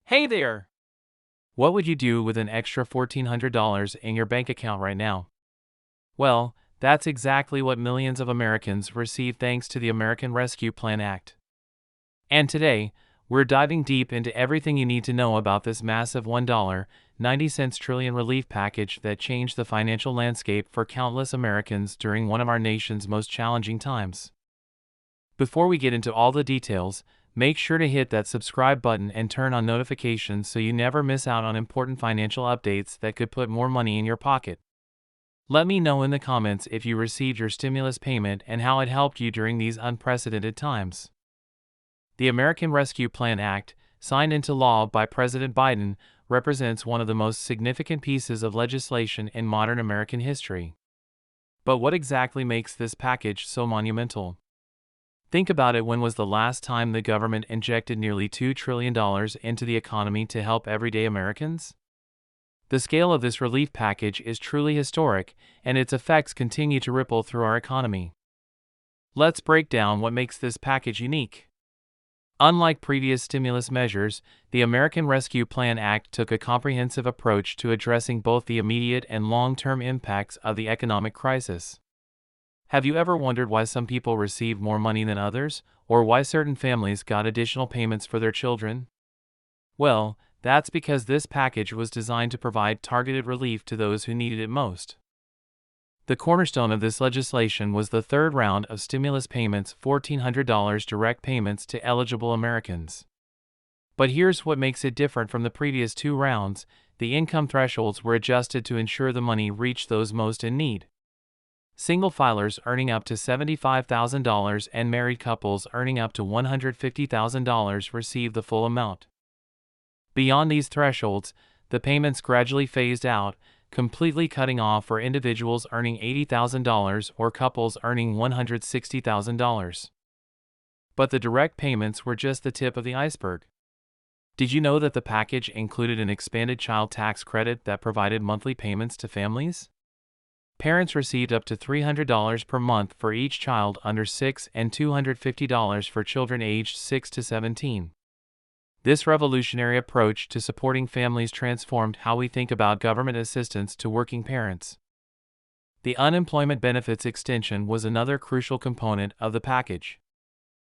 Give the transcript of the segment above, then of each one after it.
Hey there! What would you do with an extra $1,400 in your bank account right now? Well, that's exactly what millions of Americans receive thanks to the American Rescue Plan Act. And today, we're diving deep into everything you need to know about this massive $1.90 trillion relief package that changed the financial landscape for countless Americans during one of our nation's most challenging times. Before we get into all the details, make sure to hit that subscribe button and turn on notifications so you never miss out on important financial updates that could put more money in your pocket. Let me know in the comments if you received your stimulus payment and how it helped you during these unprecedented times. The American Rescue Plan Act, signed into law by President Biden, represents one of the most significant pieces of legislation in modern American history. But what exactly makes this package so monumental? Think about it. When was the last time the government injected nearly $2 trillion into the economy to help everyday Americans? The scale of this relief package is truly historic, and its effects continue to ripple through our economy. Let's break down what makes this package unique. Unlike previous stimulus measures, the American Rescue Plan Act took a comprehensive approach to addressing both the immediate and long-term impacts of the economic crisis. Have you ever wondered why some people received more money than others, or why certain families got additional payments for their children? Well, that's because this package was designed to provide targeted relief to those who needed it most. The cornerstone of this legislation was the third round of stimulus payments, $1,400 direct payments to eligible Americans. But here's what makes it different from the previous two rounds: the income thresholds were adjusted to ensure the money reached those most in need. Single filers earning up to $75,000 and married couples earning up to $150,000 received the full amount. Beyond these thresholds, the payments gradually phased out, completely cutting off for individuals earning $80,000 or couples earning $160,000. But the direct payments were just the tip of the iceberg. Did you know that the package included an expanded child tax credit that provided monthly payments to families? Parents received up to $300 per month for each child under 6 and $250 for children aged 6 to 17. This revolutionary approach to supporting families transformed how we think about government assistance to working parents. The unemployment benefits extension was another crucial component of the package.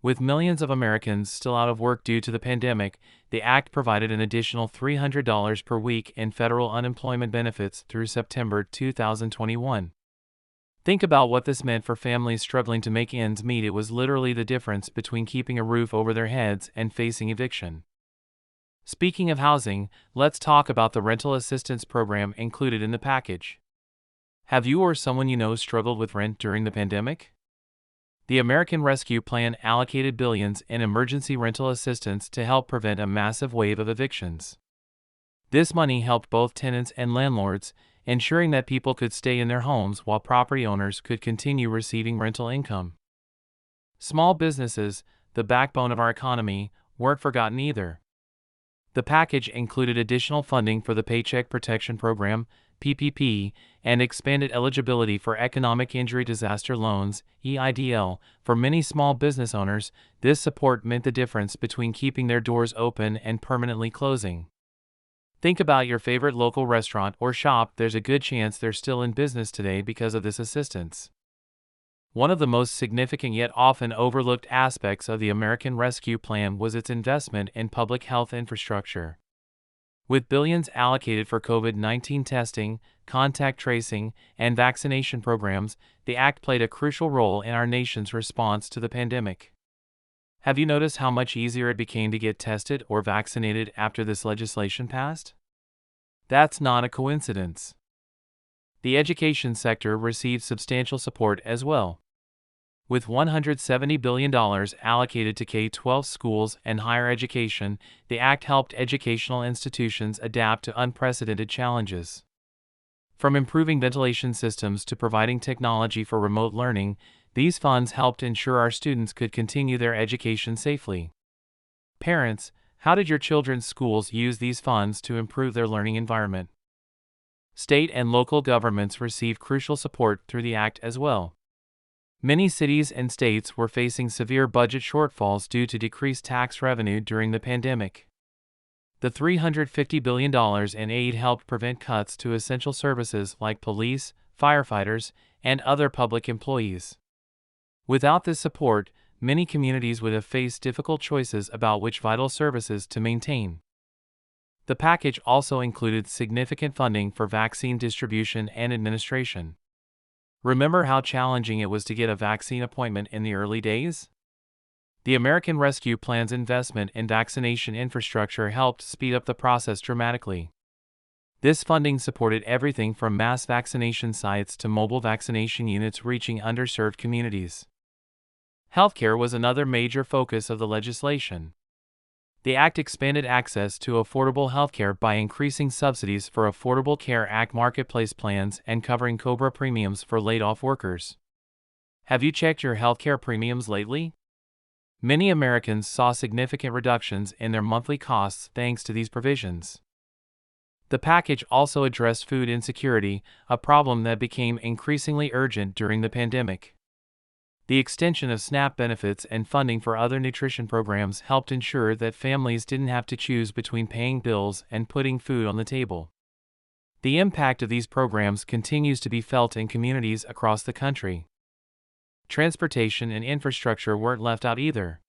With millions of Americans still out of work due to the pandemic, the act provided an additional $300 per week in federal unemployment benefits through September 2021. Think about what this meant for families struggling to make ends meet. It was literally the difference between keeping a roof over their heads and facing eviction. Speaking of housing, let's talk about the rental assistance program included in the package. Have you or someone you know struggled with rent during the pandemic? The American Rescue Plan allocated billions in emergency rental assistance to help prevent a massive wave of evictions. This money helped both tenants and landlords, ensuring that people could stay in their homes while property owners could continue receiving rental income. Small businesses, the backbone of our economy, weren't forgotten either. The package included additional funding for the Paycheck Protection Program, PPP, and expanded eligibility for Economic Injury Disaster Loans, EIDL. For many small business owners, this support meant the difference between keeping their doors open and permanently closing. Think about your favorite local restaurant or shop. There's a good chance they're still in business today because of this assistance. One of the most significant yet often overlooked aspects of the American Rescue Plan was its investment in public health infrastructure. With billions allocated for COVID-19 testing, contact tracing, and vaccination programs, the act played a crucial role in our nation's response to the pandemic. Have you noticed how much easier it became to get tested or vaccinated after this legislation passed? That's not a coincidence. The education sector received substantial support as well. With $170 billion allocated to K-12 schools and higher education, the act helped educational institutions adapt to unprecedented challenges. From improving ventilation systems to providing technology for remote learning, these funds helped ensure our students could continue their education safely. Parents, how did your children's schools use these funds to improve their learning environment? State and local governments received crucial support through the act as well. Many cities and states were facing severe budget shortfalls due to decreased tax revenue during the pandemic. The $350 billion in aid helped prevent cuts to essential services like police, firefighters, and other public employees. Without this support, many communities would have faced difficult choices about which vital services to maintain. The package also included significant funding for vaccine distribution and administration. Remember how challenging it was to get a vaccine appointment in the early days? The American Rescue Plan's investment in vaccination infrastructure helped speed up the process dramatically. This funding supported everything from mass vaccination sites to mobile vaccination units reaching underserved communities. Healthcare was another major focus of the legislation. The act expanded access to affordable healthcare by increasing subsidies for Affordable Care Act marketplace plans and covering COBRA premiums for laid-off workers. Have you checked your healthcare premiums lately? Many Americans saw significant reductions in their monthly costs thanks to these provisions. The package also addressed food insecurity, a problem that became increasingly urgent during the pandemic. The extension of SNAP benefits and funding for other nutrition programs helped ensure that families didn't have to choose between paying bills and putting food on the table. The impact of these programs continues to be felt in communities across the country. Transportation and infrastructure weren't left out either.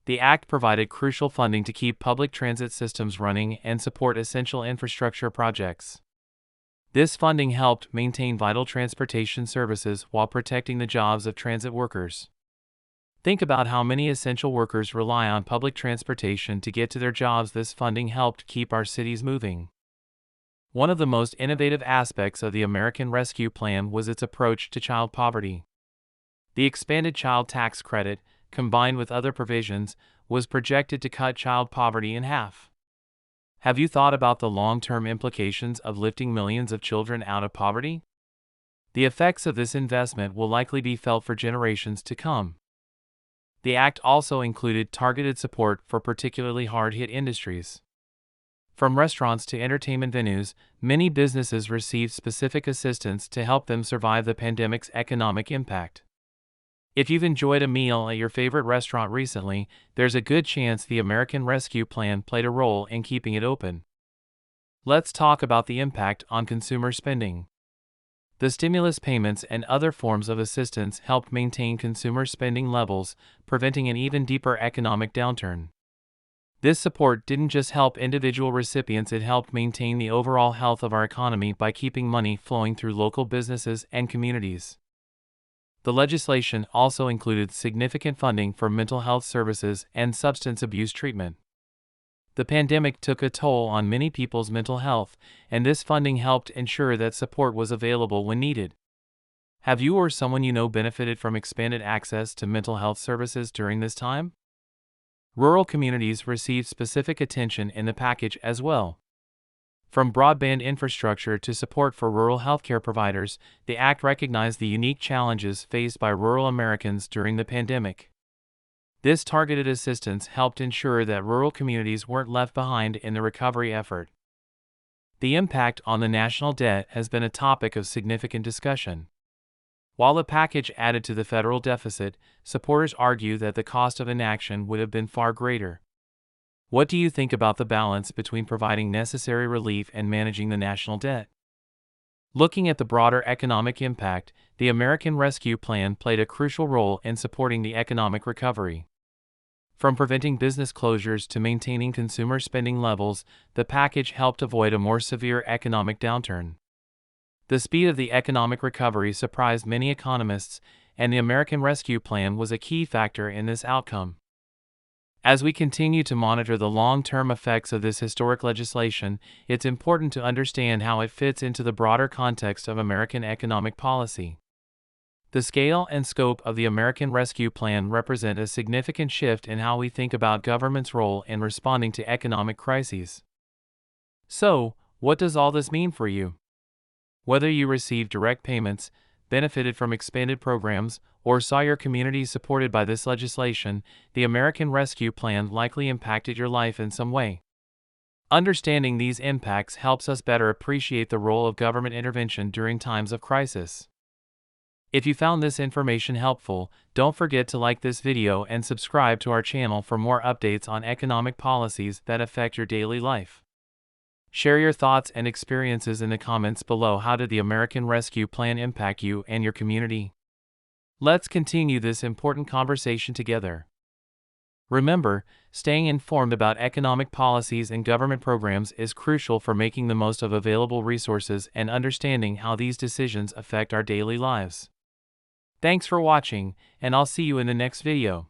The act provided crucial funding to keep public transit systems running and support essential infrastructure projects. This funding helped maintain vital transportation services while protecting the jobs of transit workers. Think about how many essential workers rely on public transportation to get to their jobs. This funding helped keep our cities moving. One of the most innovative aspects of the American Rescue Plan was its approach to child poverty. The expanded child tax credit, combined with other provisions, was projected to cut child poverty in half. Have you thought about the long-term implications of lifting millions of children out of poverty? The effects of this investment will likely be felt for generations to come. The act also included targeted support for particularly hard-hit industries. From restaurants to entertainment venues, many businesses received specific assistance to help them survive the pandemic's economic impact. If you've enjoyed a meal at your favorite restaurant recently, there's a good chance the American Rescue Plan played a role in keeping it open. Let's talk about the impact on consumer spending. The stimulus payments and other forms of assistance helped maintain consumer spending levels, preventing an even deeper economic downturn. This support didn't just help individual recipients, it helped maintain the overall health of our economy by keeping money flowing through local businesses and communities. The legislation also included significant funding for mental health services and substance abuse treatment. The pandemic took a toll on many people's mental health, and this funding helped ensure that support was available when needed. Have you or someone you know benefited from expanded access to mental health services during this time? Rural communities received specific attention in the package as well. From broadband infrastructure to support for rural healthcare providers, the act recognized the unique challenges faced by rural Americans during the pandemic. This targeted assistance helped ensure that rural communities weren't left behind in the recovery effort. The impact on the national debt has been a topic of significant discussion. While the package added to the federal deficit, supporters argue that the cost of inaction would have been far greater. What do you think about the balance between providing necessary relief and managing the national debt? Looking at the broader economic impact, the American Rescue Plan played a crucial role in supporting the economic recovery. From preventing business closures to maintaining consumer spending levels, the package helped avoid a more severe economic downturn. The speed of the economic recovery surprised many economists, and the American Rescue Plan was a key factor in this outcome. As we continue to monitor the long-term effects of this historic legislation, it's important to understand how it fits into the broader context of American economic policy. The scale and scope of the American Rescue Plan represent a significant shift in how we think about government's role in responding to economic crises. So, what does all this mean for you? Whether you received direct payments, benefited from expanded programs, or saw your community supported by this legislation, the American Rescue Plan likely impacted your life in some way. Understanding these impacts helps us better appreciate the role of government intervention during times of crisis. If you found this information helpful, don't forget to like this video and subscribe to our channel for more updates on economic policies that affect your daily life. Share your thoughts and experiences in the comments below. How did the American Rescue Plan impact you and your community? Let's continue this important conversation together. Remember, staying informed about economic policies and government programs is crucial for making the most of available resources and understanding how these decisions affect our daily lives. Thanks for watching, and I'll see you in the next video.